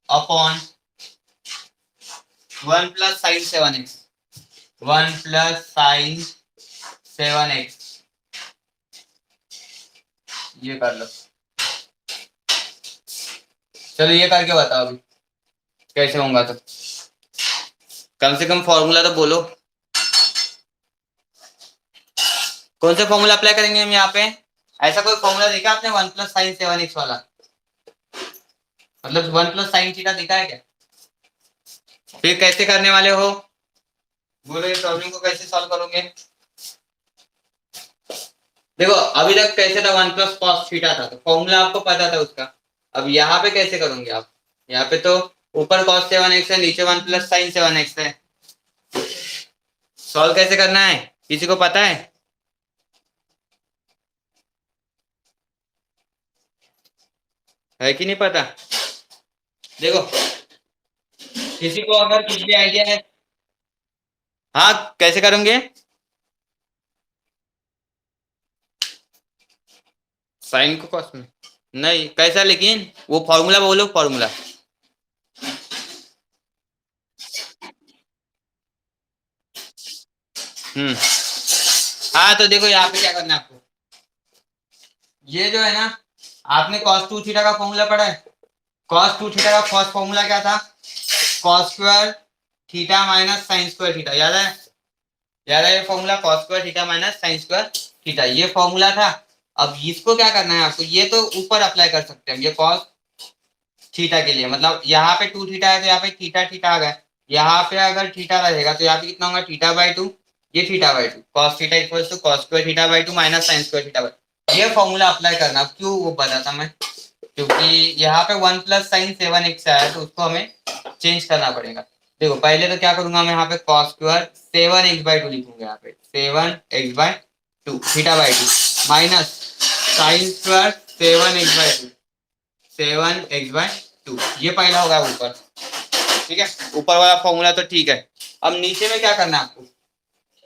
S1: upon 1 plus sine 7x, 1 plus sine 7x, ये कर लो। चलो ये करके बताओ अभी कैसे होगा, तो कम से कम फॉर्मूला तो बोलो, कौन सा फॉर्मूला अप्लाई करेंगे हम यहाँ पे, ऐसा कोई फॉर्मूला देखा आपने 1 प्लस साइन 7x वाला, मतलब 1 प्लस साइन थीटा देखा है क्या, फिर कैसे करने वाले हो बोलो, ये प्रॉब्लम को कैसे सॉल्व करोगे। देखो अभी तक कैसे था, 1 प्लस कॉस थीटा था, तो फॉर्मूला आपको पता था उसका। अब यहाँ पे कैसे करोगे आप, यहाँ पे तो ऊपर cos 7x है, नीचे 1 प्लस साइन 7x है, सॉल्व कैसे करना है किसी को पता है कि नहीं पता। देखो किसी को अगर कुछ भी आइडिया है? हाँ, कैसे करेंगे? साइन को कॉस में? नहीं, कैसा? लेकिन वो फॉर्मूला बोलो, फॉर्मूला। हम्म। हाँ, तो देखो यहाँ पे क्या करना है आपको। ये जो है ना, आपने cos 2 थीटा का फॉर्मूला पढ़ा है? cos 2 थीटा का फर्स्ट फॉर्मूला क्या था? cos square theta minus sine square theta, याद है? याद है ये formula? cos square theta minus sine square theta, ये फॉर्मूला था। अब इसको क्या करना है आपको, ये तो ऊपर अप्लाई कर सकते हैं, ये cos थीटा के लिए, मतलब यहाँ पे 2 थीटा है तो यहाँ पे थीटा थीटा आ गया। यहाँ पे अगर थीटा रहेगा तो यहाँ पे कितना होगा? Theta by two. ये theta by two, cos theta equals to cos square theta by two minus sine square theta by. ये फॉर्मूला अप्लाई करना। क्यों वो बताता मैं, क्योंकि यहाँ पे 1 प्लस साइन 7x आया तो उसको हमें चेंज करना पड़ेगा। देखो पहले तो क्या करूंगा मैं, यहाँ पे cos square 7x by to लिखूंगा, यहाँ पे 7x by to theta by two minus sine square 7x by to 7x by two, ये पहला होगा ऊपर। ठीक है, ऊपर वाला फॉर्मूला तो ठीक है। अब नीचे में क्या करना है आपको?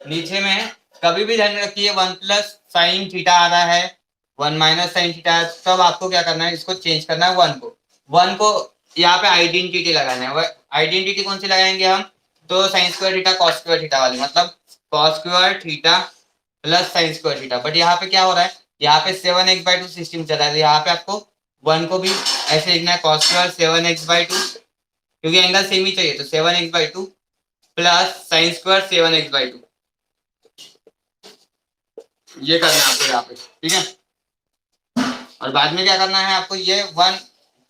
S1: नीचे में कभी भी ध्यान रखिए, 1 प्लस साइन थीटा आ रहा है, 1 माइनस साइन थीटा है, तब आपको क्या करना है, इसको चेंज करना है 1 को यहाँ पे आइडेंटिटी लगाना है। आइडेंटिटी कौन सी लगाएंगे हम? तो sign square theta cos square theta वाली, मतलब cos square theta plus sign square theta. But यहाँ पे क्या हो रहा है, यहाँ पे 7x बाई टू सिस्टम चला है, तो यहाँ पे आपको 1 को भी ऐसे लिखना है, cos square 7x by to, क्योंकि एंगल सेम ही चाहिए, तो 7x by two plus sine square 7x by two, ये करना है आपको यहाँ पे। ठीक है, और बाद में क्या करना है आपको, ये 1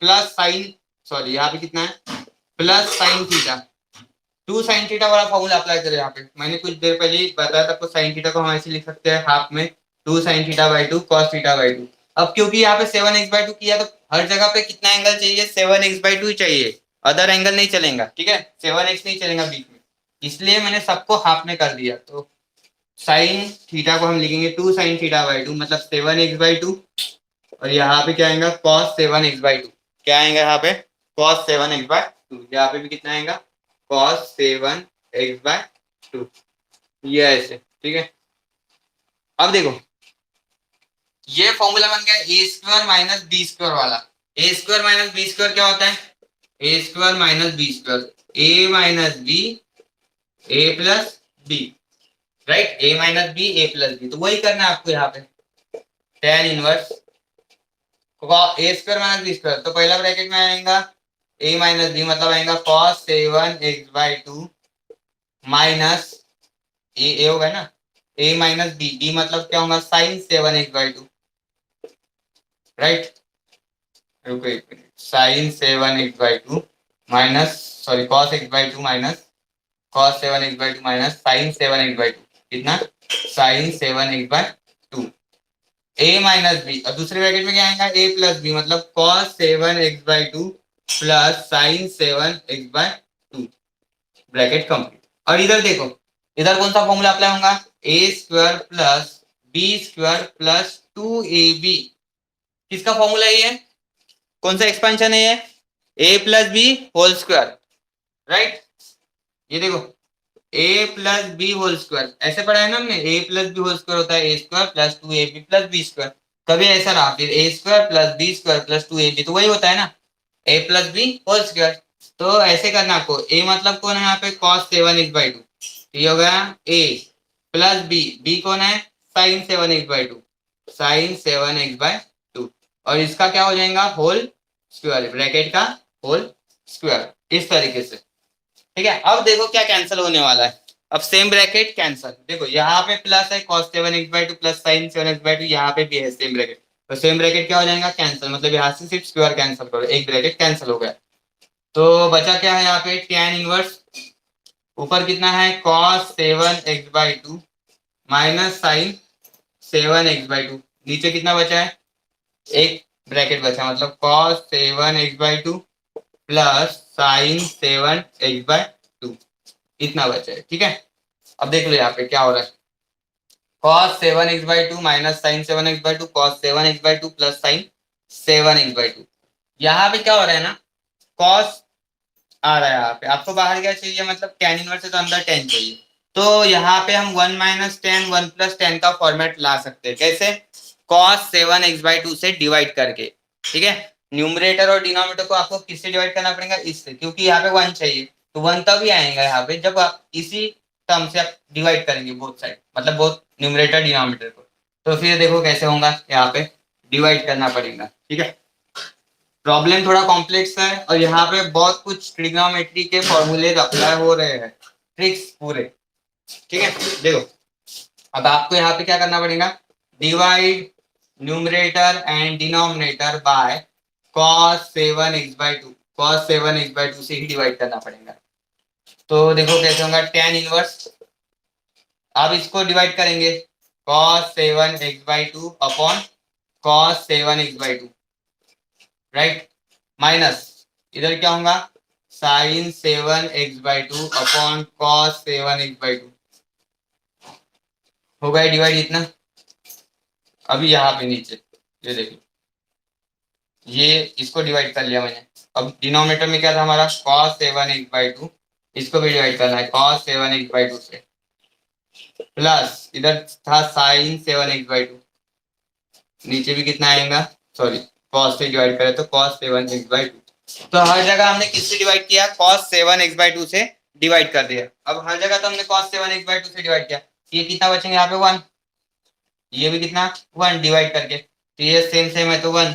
S1: प्लस साइन, सॉरी यहाँ पे कितना है, plus sine theta 2 sine theta वाला फॉर्मूला अप्लाई करें। यहाँ पे मैंने कुछ देर पहले ही बताया था आपको, साइन थीटा को हम ऐसे लिख सकते हैं हाफ में 2 sine theta by to cos theta by to. अब क्योंकि यहाँ पे 7x बाई टू किया तो हर जगह पे कितना एंगल चाहिए, 7x बाई टू ही चाहिए, अदर एंगल नहीं चलेगा। ठीक है, 7x नहीं चलेगा बीच में, इसलिए मैंने सबको हाफ में कर दिया। तो साइन थीटा को हम लिखेंगे 2 साइन थीटा बाई टू, मतलब 7x बाई टू, और यहाँ पे क्या आएगा, cos 7x बाई टू। क्या आएगा यहाँ पे? cos 7x by two. यहाँ पे भी कितना आएगा? cos 7x by two. ये ऐसे। ठीक है, अब देखो ये फॉर्मूला बन गया ए स्क्वायर माइनस बी स्क्वायर वाला। ए स्क्वायर माइनस बी स्क्वायर क्या होता है? A square minus B square, A minus B A plus B, right? A minus B A plus B, तो वही करना है आपको यहाँ पे। tan इनवर्स ए स्क्वायर माइनस बी स्क्वायर, तो पहला ब्रैकेट में आएगा ए माइनस बी, मतलब आएगा cos 7x by two minus A होगा ना, ए माइनस बी, बी मतलब क्या होगा, sign 7x by to, right? रुको एक minute, sine 7x by two minus, sorry cos x by two minus cos 7x by two minus sine 7x by two, कितना? Sine 7x by two, A minus B, और दूसरे bracket में क्या आएगा, A plus B, मतलब cos 7x by two plus sine 7x by two, bracket complete. और इधर देखो, इधर कौन सा फॉर्मूला अप्लाई होगा, A square plus B square plus 2ab, किसका फॉर्मूला ये? कौन सा एक्सपेंशन है ये? A plus B whole square, right? ये देखो A plus B whole square, ऐसे पढ़ा है ना हमने, A plus B whole square होता है A square plus 2ab plus B square. कभी ऐसा रहा, फिर A square plus B square plus 2ab, तो वही होता है ना, A plus B whole square. तो ऐसे करना आपको, ए मतलब कौन है यहाँ पे, cos 7x बाई टू, ये हो गया ए प्लस बी, बी कौन है, sine 7x by two, sine 7x by two, और इसका क्या हो जाएगा, होल स्क्वायर, ब्रैकेट का होल स्क्वायर, इस तरीके से। ठीक है, अब देखो क्या कैंसिल होने वाला है। अब सेम ब्रैकेट कैंसिल, देखो यहाँ पे प्लस है cos 7x by two plus sine 7x by two, यहाँ पे भी है सेम ब्रैकेट, तो सेम ब्रैकेट क्या हो जाएगा, कैंसिल, मतलब यहाँ से सिर्फ स्क्वायर कैंसिल करो, एक ब्रैकेट कैंसिल हो गया। तो बचा क्या है यहाँ पे, tan इनवर्स, ऊपर कितना है cos 7x by two minus sine 7x by two, नीचे कितना बचा है, एक ब्रैकेट बचा, मतलब cos 7x by two plus sine 7x by to, इतना बचा है। ठीक है, अब देख लो यहाँ पे क्या हो रहा है, cos 7x by two minus sine 7x by two cos 7x by two plus sine 7x by two. यहाँ पे क्या हो रहा है ना, cos आ रहा है यहाँ पे, आपको बाहर क्या चाहिए, मतलब tan इनवर्स है तो अंदर 10 चाहिए। तो यहाँ पे हम 1 माइनस टेन 1 प्लस 10 का फॉर्मेट ला सकते हैं। कैसे? cos 7x/2 से डिवाइड करके। ठीक है, न्यूमरेटर और डिनोमिनेटर को आपको किससे डिवाइड करना पड़ेगा, इससे, क्योंकि यहाँ पे 1 चाहिए। तो 1 तभी आएगा यहाँ पे जब आप इसी टर्म से आप डिवाइड करेंगे बोथ साइड, मतलब बोथ न्यूमरेटर डिनोमिनेटर को। तो फिर देखो कैसे होगा, यहाँ पे डिवाइड करना पड़ेगा। ठीक है, प्रॉब्लम थोड़ा कॉम्प्लेक्स है और यहाँ पे बहुत कुछ ट्रिग्नोमेट्री के फॉर्मूले अप्लाई हो रहे हैं, ट्रिक्स पूरे। ठीक है, देखो अब आपको यहाँ पे क्या करना पड़ेगा, divide numerator and denominator by cos 7x/2। cos 7x/2 से ही डिवाइड करना पड़ेगा। तो देखो कैसे होगा, tan इनवर्स, अब इसको डिवाइड करेंगे cos 7x/2 upon cos 7x/2, right, minus इधर क्या होगा, sin 7x/2 upon cos 7x/2, हो गया डिवाइड इतना। अभी यहाँ पे नीचे ये देखिए, ये इसको डिवाइड कर लिया मैंने। अब डिनोमिनेटर में क्या था हमारा, cos 7x/2, इसको भी डिवाइड करना है cos 7x/2 से, प्लस इधर था sin 7x/2, नीचे भी कितना आएगा, सॉरी cos से डिवाइड करें तो cos 7x/2। तो हर जगह हमने किससे डिवाइड किया, cos 7x/2 से डिवाइड कर दिया। अब हर जगह तो हमने cos 7x/2 से डिवाइड किया, ये कितना बचेंगे यहाँ पे 1, ये भी कितना 1 डिवाइड करके, तो ये सेम सेम है तो 1।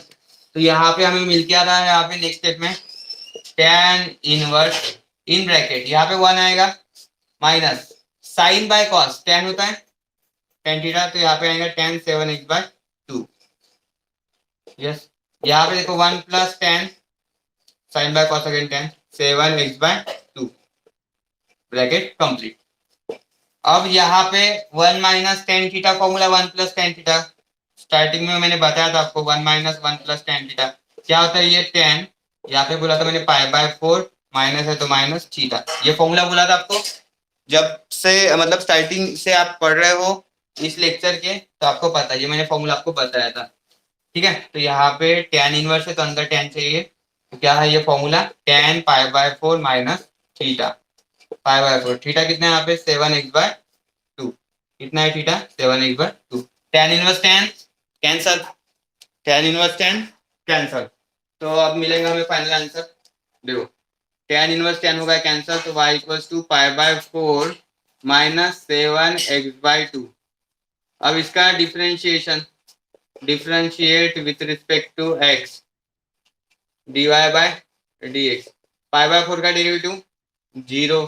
S1: तो यहाँ पे हमें मिल क्या रहा है, यहाँ पे नेक्स्ट स्टेप में tan इनवर्स इन ब्रैकेट, यहाँ पे 1 आएगा minus sine by cos, tan होता है tan थीटा, तो यहाँ पे आएगा tan 7x/2। यस, यहाँ पे देखो 1 plus tan sine by cos again tan 7x/2, bracket complete. अब यहाँ पे 1 minus tan theta formula 1 plus tan theta, starting में मैंने बताया था आपको 1 माइनस 1 प्लस tan थीटा क्या होता है, ये tan, यहाँ पे बोला था मैंने π/4, माइनस है तो माइनस थीटा, ये फॉर्मूला बोला था आपको जब से, मतलब स्टार्टिंग से आप पढ़ रहे हो इस लेक्चर के, तो आपको पता है, ये मैंने फॉर्मूला आपको बताया था। ठीक है, तो यहाँ पे tan इनवर्स है तो अंदर tan चाहिए, तो क्या है ये formula, tan π/4 minus theta, π/4, theta कितना है यहाँ पे 7x/2, कितना है theta 7x/2, tan inverse tan cancel, tan inverse tan cancel, तो अब मिलेगा हमें फाइनल आंसर। देखो tan इनवर्स tan होगा कैंसल, तो y equals to π/4 minus 7x/2। अब इसका differentiation, differentiate with respect to x, dy by dx, π/4 का डेरिवेटिव 0,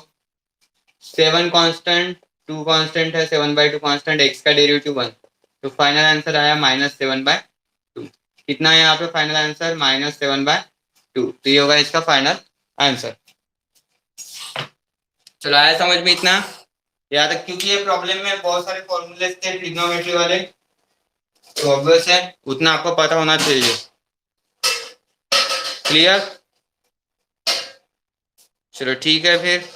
S1: 7 कांस्टेंट, 2 कांस्टेंट है, 7/2 कांस्टेंट, x का डेरिवेटिव 1, तो फाइनल आंसर आया -7/2। कितना है यहाँ पे फाइनल आंसर, -7/2, तो ये होगा इसका फाइनल आंसर। चलो आया समझ में इतना, याद तक, क्योंकि ये प्रॉब्लम में बहुत सारे फॉर्मूले थे ट्रिग्नोमेट्री वाले, तो ऑब्वियस है उतना आपको पता होना चाहिए। क्लियर, चलो ठीक है फिर।